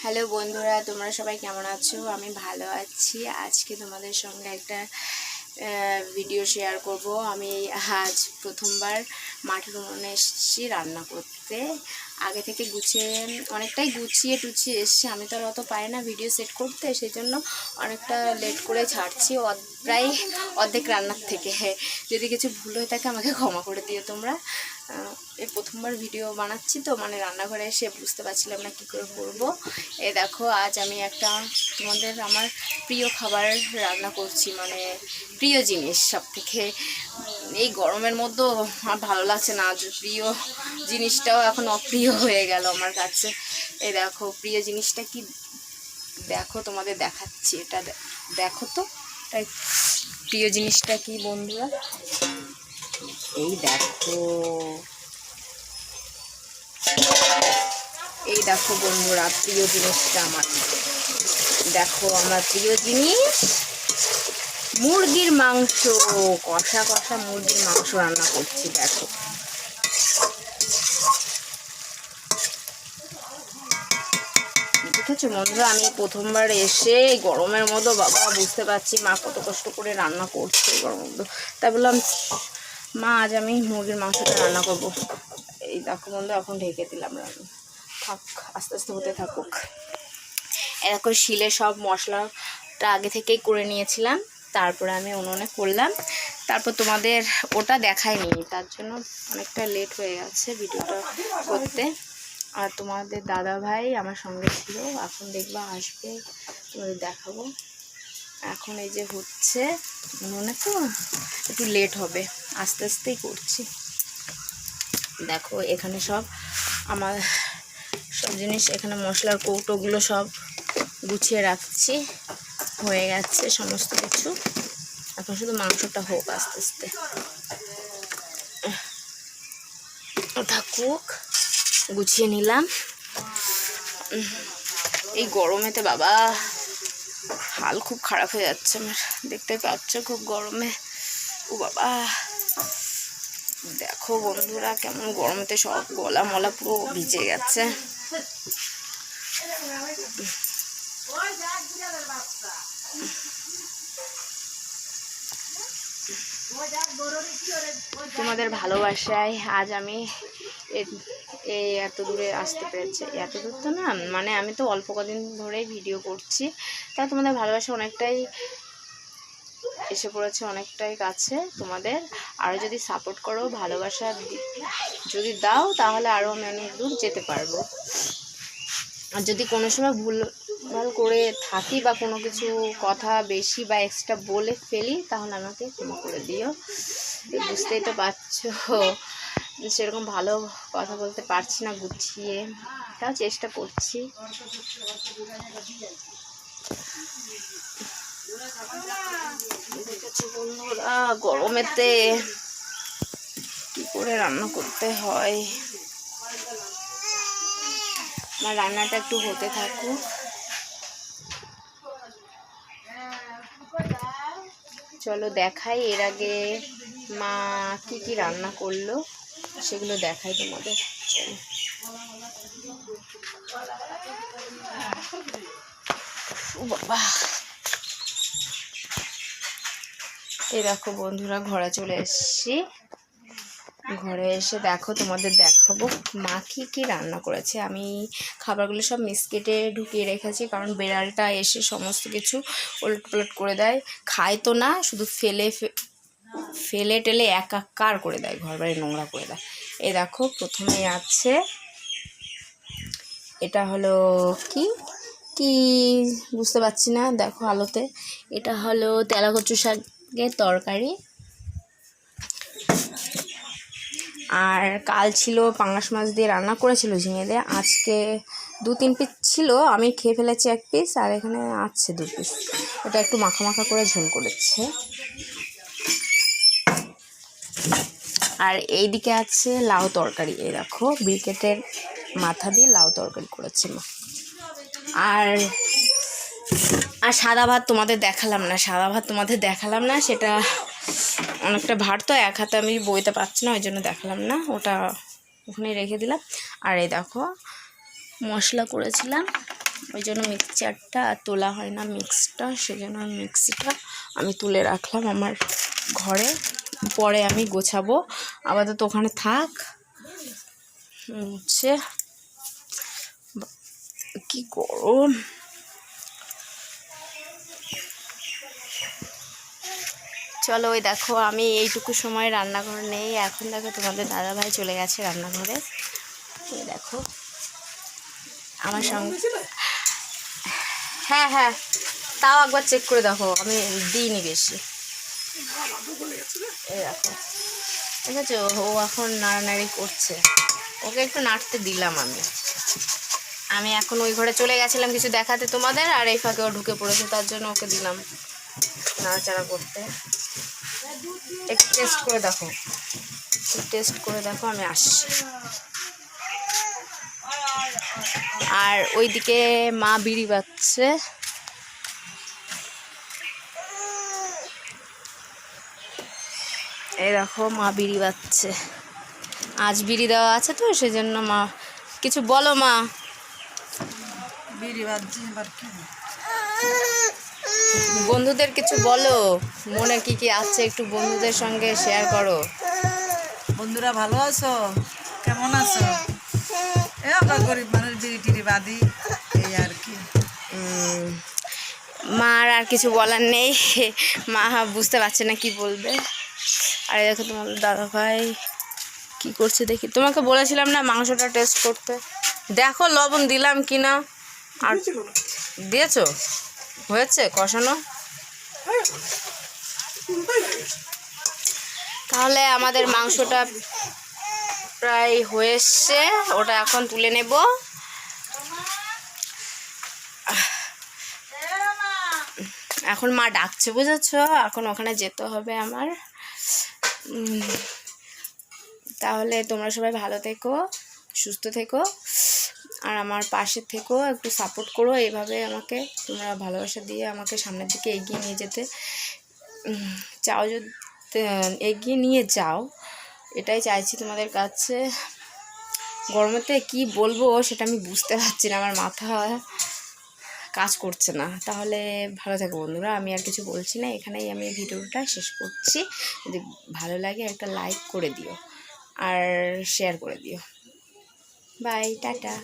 Hello বন্ধুরা, তোমরা সবাই কেমন আছো? আমি ভালো আছি। আজকে তোমাদের সঙ্গে একটা ভিডিও শেয়ার করব। আমি আজ প্রথমবার মাঠের উনুনে এসেছি রান্না করতে। আগে থেকে অনেকটাই গুছিয়ে টুছিয়ে এসছি। আমি তো আর অত পারি না ভিডিও সেট করতে, সেই জন্য অনেকটা লেট করে ছাড়ছি, প্রায় অর্ধেক রান্নার থেকে। যদি কিছু ভুল হয়ে থাকে আমাকে ক্ষমা করে দিও তোমরা। এই প্রথমবার ভিডিও বানাচ্ছি তো, মানে রান্নাঘরে এসে বুঝতে পারছিলাম না কী করে করবো। এই দেখো, আজ আমি আমার প্রিয় খাবার রান্না করছি, মানে প্রিয় জিনিস সব থেকে। এই গরমের মধ্যেও আমার ভালো লাগছে না, আজ প্রিয় জিনিসটাও এখন অপ্রিয় হয়ে গেল আমার কাছে। এই দেখো প্রিয় জিনিসটা কি, দেখো তোমাদের দেখাচ্ছি। এটা দেখো তো, তাই প্রিয় জিনিসটা কি বন্ধুরা, এই দেখো। এই দেখো বন্ধুরা, প্রিয় জিনিসটা আমার, দেখো আমার প্রিয় জিনিস মুরগির মাংস। কষা কষা মুরগির মাংস রান্না করছি। দেখো দেখেছো বন্ধুরা, আমি প্রথমবার এসে গরমের মধ্যে, বাবা বুঝতে পারছি মা কত কষ্ট করে রান্না করছে গরমের মধ্যে। তাই বললাম মা আজ আমি মুরগির মাংসটা রান্না করবো। এই দেখো বন্ধু, এখন ঢেকে দিলাম রান্না, থাক আস্তে আস্তে হতে থাকুক। এরকম শিলে সব মশলাটা আগে থেকেই করে নিয়েছিলাম, তারপরে আমি উনুনে করলাম। তারপর তোমাদের ওটা দেখায়নি, তার জন্য অনেকটা লেট হয়ে গেছে ভিডিওটা করতে। আর তোমাদের দাদা ভাই আমার সঙ্গে ছিল, এখন দেখবা আসবে, তোমাদের দেখাবো। এখন এই যে হচ্ছে উনুনে, তো একটু লেট হবে, আস্তে আস্তেই করছি। দেখো এখানে সব আমার সব জিনিস, এখানে মশলার কৌটোগুলো সব গুছিয়ে রাখছি, হয়ে গেছে সমস্ত কিছু। এখন শুধু মাংসটা হোক, আস্তে আস্তে থাকুক, গুছিয়ে নিলাম। এই গরমেতে বাবা হাল খুব খারাপ হয়ে যাচ্ছে আমার, দেখতে পাচ্ছ খুব গরমে। ও বাবা দেখো বন্ধুরা, কেমন গরমেতে সব গলা মলা পুরো ভিজে গেছে। তোমাদের ভালোবাসায় আজ আমি এই এত দূরে আসতে পেরেছি। এত দূর তো না, মানে আমি তো অল্প কদিন ধরেই ভিডিও করছি, তা তোমাদের ভালোবাসা অনেকটাই এসে পড়েছে, অনেকটাই কাছে তোমাদের। আরও যদি সাপোর্ট করো, ভালোবাসা যদি দাও, তাহলে আরও আমি অনেক দূর যেতে পারবো। আর যদি কোনো সময় ভুলভাল করে থাকি বা কোনো কিছু কথা বেশি বা এক্সট্রা বলে ফেলি, তাহলে আমাকে ক্ষমা করে দিও। বুঝতেই তো পারছো সেরকম ভালো কথা বলতে পারছি না গুছিয়ে, তাও চেষ্টা করছি। দেখেছো বন্ধুরা, গরমেতে কি করে রান্না করতে হয়। আমার রান্নাটা একটু হতে থাকুক। চলো দেখাই, এর আগে মা কি কি রান্না করলো সেগুলো দেখাই তোমাদের। ও বাবা, এই দেখো বন্ধুরা, ঘরে চলে এসেছি। ঘরে এসে দেখো তোমাদের দেখাবো মা কি কি রান্না করেছে। আমি খাবারগুলো সব মিক্সিতে ঢুকিয়ে রেখেছি, কারণ বেড়ালটা এসে সমস্ত কিছু ওলট পালট করে দেয়। খায় তো না, শুধু ফেলে টেলে একাকার করে দেয়, ঘর বাড়ি নোংরা করে দেয়। এই দেখো প্রথমে আছে, এটা হলো কি কি বুঝতে পারছি না, দেখো আলোতে। এটা হলো তেলাকচু শাকের তরকারি। আর কাল ছিল পাঙাশ মাছ দিয়ে রান্না করেছিল ঝিঙে দিয়ে, আজকে 2-3 পিস ছিল, আমি খেয়ে ফেলেছি 1 পিস, আর এখানে আছে 2 পিস। এটা একটু মাখা মাখা করে ঝোল করেছে। আর এই দিকে আছে লাউ তরকারি। এই দেখো ব্রিকেটের মাথা দিয়ে লাউ তরকারি করেছে মা। আর সাদা ভাত তোমাদের দেখালাম না, সেটা অনেকটা ভার তো, এক হাতে আমি বইতে পারছি না, ওই জন্য দেখালাম না, ওটা ওখানে রেখে দিলাম। আর এই দেখো মশলা করেছিলাম, ওই জন্য মিক্সচারটা তোলা হয় না, মিক্সটা, সেজন্য মিক্সিটা আমি তুলে রাখলাম আমার ঘরে, পরে আমি গোছাবো। আপাতত ওখানে থাক। হচ্ছে কি গরম। চলো, ওই দেখো আমি এইটুকু সময় রান্নাঘর নেই। এখন দেখো তোমাদের দাদাভাই চলে গেছে রান্নাঘরে। ওই দেখো আমার সঙ্গে, হ্যাঁ হ্যাঁ, তাও একবার চেক করে দেখো, আমি দিইনি বেশি। এই দেখো, ঠিক আছে, ও এখন নাড়ানাড়ি করছে, ওকে একটু নাড়তে দিলাম আমি এখন ওই ঘরে চলে গেছিলাম কিছু দেখাতে তোমাদের, আর এই ফাঁকে ও ঢুকে পড়েছে, তার জন্য ওকে দিলাম নাড়াচাড়া করতে। একটু টেস্ট করে দেখো, টেস্ট করে দেখো, আমি আসছি। আর ওইদিকে মা বিড়ি বাজছে। এই দেখো মা বিড়ি বাজছে, আজ বিড়ি দেওয়া আছে তো সেজন্য। মা কিছু বলো মা। বিড়ি বাজছে, বন্ধুদের কিছু বলো, মনে কি কি আছে একটু বন্ধুদের সঙ্গে শেয়ার করো। বন্ধুরা ভালো আছো? কেমন আছো? আমরা গরিব মানুষ, বিড়ি টিড়ি বাঁধি, এই আর কি। মার আর কিছু বলার নেই, মা বুঝতে পারছে না কি বলবে। আর দেখো তোমাদের দাদাভাই কি করছে দেখি। তোমাকে বলেছিলাম না মাংসটা টেস্ট করতে, দেখো লবণ দিলাম কি না। আর দিয়েছো? হয়েছে কষানো? তাহলে আমাদের মাংসটা প্রায় হয়ে এসছে, ওটা এখন তুলে নেব। এখন মা ডাকছে, বুঝেছো, এখন ওখানে যেতে হবে আমার। তাহলে তোমরা সবাই ভালো থেকো, সুস্থ থেকো, আর আমার পাশে থেকো, একটু সাপোর্ট করো। এইভাবে আমাকে তোমরা ভালোবাসা দিয়ে আমাকে সামনের দিকে এগিয়ে নিয়ে যেতে চাও, যদি এগিয়ে নিয়ে যাও, এটাই চাইছি তোমাদের কাছে। গরমেতে কি বলবো সেটা আমি বুঝতে পারছি না, আমার মাথা কাজ করছে না। তাহলে ভালো থেকো বন্ধুরা, আমি আর কিছু বলছি না, এখানেই আমি ভিডিওটা শেষ করছি। যদি ভালো লাগে একটা লাইক করে দিও আর শেয়ার করে দিও। Bye, tata.